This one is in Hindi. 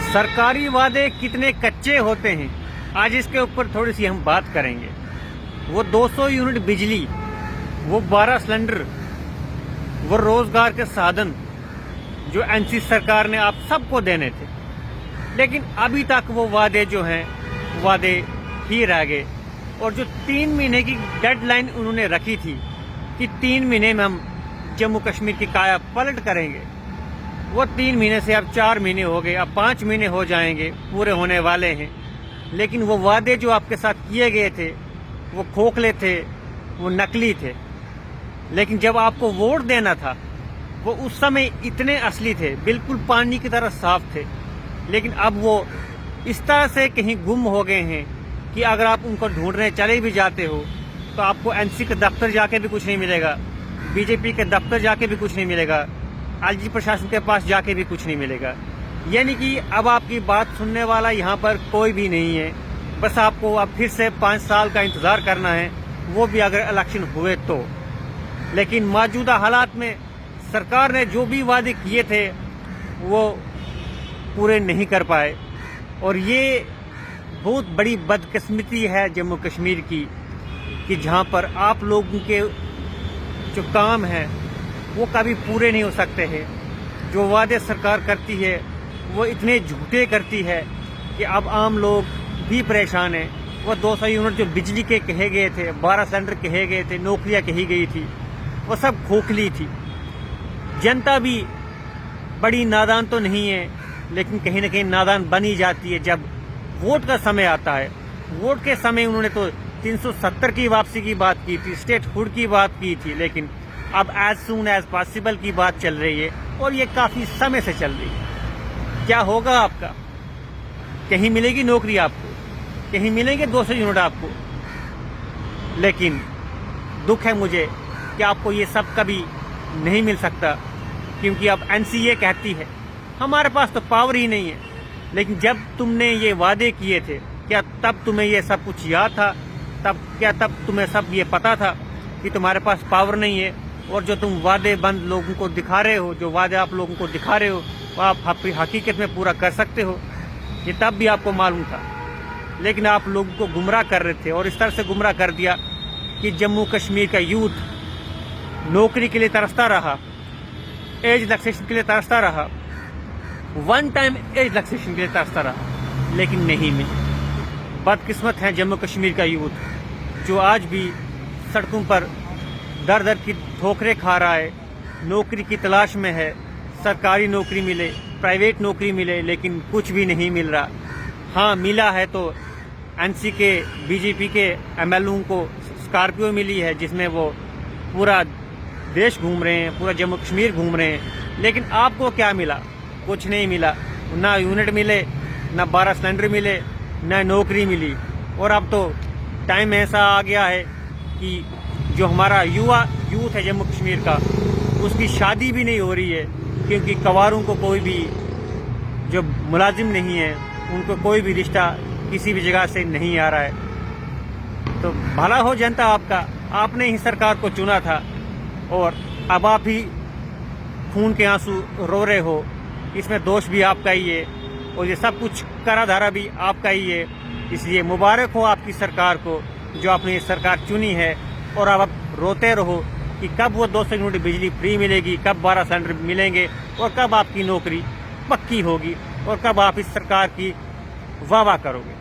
सरकारी वादे कितने कच्चे होते हैं, आज इसके ऊपर थोड़ी सी हम बात करेंगे। वो 200 यूनिट बिजली, वो 12 सिलेंडर, वो रोजगार के साधन जो एनसी सरकार ने आप सबको देने थे, लेकिन अभी तक वो वादे जो हैं वादे ही रह गए। और जो 3 महीने की डेडलाइन उन्होंने रखी थी कि 3 महीने में हम जम्मू कश्मीर की काया पलट करेंगे, वो 3 महीने से अब 4 महीने हो गए, अब 5 महीने हो जाएंगे, पूरे होने वाले हैं। लेकिन वो वादे जो आपके साथ किए गए थे वो खोखले थे, वो नकली थे। लेकिन जब आपको वोट देना था वो उस समय इतने असली थे, बिल्कुल पानी की तरह साफ थे। लेकिन अब वो इस तरह से कहीं गुम हो गए हैं कि अगर आप उनको ढूंढने चले भी जाते हो तो आपको एनसी के दफ्तर जाके भी कुछ नहीं मिलेगा, बीजेपी के दफ्तर जाके भी कुछ नहीं मिलेगा, आईजी प्रशासन के पास जाके भी कुछ नहीं मिलेगा। यानी कि अब आपकी बात सुनने वाला यहाँ पर कोई भी नहीं है। बस आपको अब फिर से 5 साल का इंतजार करना है, वो भी अगर इलेक्शन हुए तो। लेकिन मौजूदा हालात में सरकार ने जो भी वादे किए थे वो पूरे नहीं कर पाए, और ये बहुत बड़ी बदकिस्मती है जम्मू कश्मीर की कि जहाँ पर आप लोगों के जो काम हैं वो कभी पूरे नहीं हो सकते हैं। जो वादे सरकार करती है वो इतने झूठे करती है कि अब आम लोग भी परेशान हैं। वो 200 यूनिट जो बिजली के कहे गए थे, 12 सिलेंडर कहे गए थे, नौकरियां कही गई थी, वो सब खोखली थी। जनता भी बड़ी नादान तो नहीं है, लेकिन कहीं ना कहीं नादान बनी जाती है जब वोट का समय आता है। वोट के समय उन्होंने तो 370 की वापसी की बात की थी, स्टेटहुड की बात की थी, लेकिन अब एज सून एज पॉसिबल की बात चल रही है, और ये काफी समय से चल रही है। क्या होगा आपका? कहीं मिलेगी नौकरी आपको, कहीं मिलेंगे 200 यूनिट आपको, लेकिन दुख है मुझे कि आपको ये सब कभी नहीं मिल सकता, क्योंकि अब एनसी ये कहती है हमारे पास तो पावर ही नहीं है। लेकिन जब तुमने ये वादे किए थे, क्या तब तुम्हें ये सब कुछ याद था? तब तुम्हें सब ये पता था कि तुम्हारे पास पावर नहीं है, और जो तुम वादे बंद लोगों को दिखा रहे हो, जो वादे आप लोगों को दिखा रहे हो, वो आप हकीकत में पूरा कर सकते हो? ये तब भी आपको मालूम था, लेकिन आप लोगों को गुमराह कर रहे थे, और इस तरह से गुमराह कर दिया कि जम्मू कश्मीर का यूथ नौकरी के लिए तरसता रहा, एज रिलैक्सेशन के लिए तरसता रहा, 1 टाइम एज रिलैक्सेशन के लिए तरसता रहा, लेकिन नहीं मिली। बदकिस्मत है जम्मू कश्मीर का यूथ, जो आज भी सड़कों पर दर दर की ठोकरें खा रहा है, नौकरी की तलाश में है। सरकारी नौकरी मिले, प्राइवेट नौकरी मिले, लेकिन कुछ भी नहीं मिल रहा। हाँ, मिला है तो एनसी के बीजेपी के एमएलओ को स्कॉर्पियो मिली है, जिसमें वो पूरा देश घूम रहे हैं, पूरा जम्मू कश्मीर घूम रहे हैं। लेकिन आपको क्या मिला? कुछ नहीं मिला। ना यूनिट मिले, ना 12 सिलेंडर मिले, ना नौकरी मिली। और अब तो टाइम ऐसा आ गया है कि जो हमारा यूथ है जम्मू कश्मीर का, उसकी शादी भी नहीं हो रही है, क्योंकि कवारों को कोई भी जो मुलाजिम नहीं है, उनको कोई भी रिश्ता किसी भी जगह से नहीं आ रहा है। तो भला हो जनता आपका, आपने ही सरकार को चुना था, और अब आप ही खून के आंसू रो रहे हो। इसमें दोष भी आपका ही है, और ये सब कुछ करा धारा भी आपका ही है। इसलिए मुबारक हो आपकी सरकार को जो आपने ये सरकार चुनी है। और अब आप रोते रहो कि कब वो 200 यूनिट बिजली फ्री मिलेगी, कब 12 सिलेंडर मिलेंगे, और कब आपकी नौकरी पक्की होगी, और कब आप इस सरकार की वाह वाह करोगे।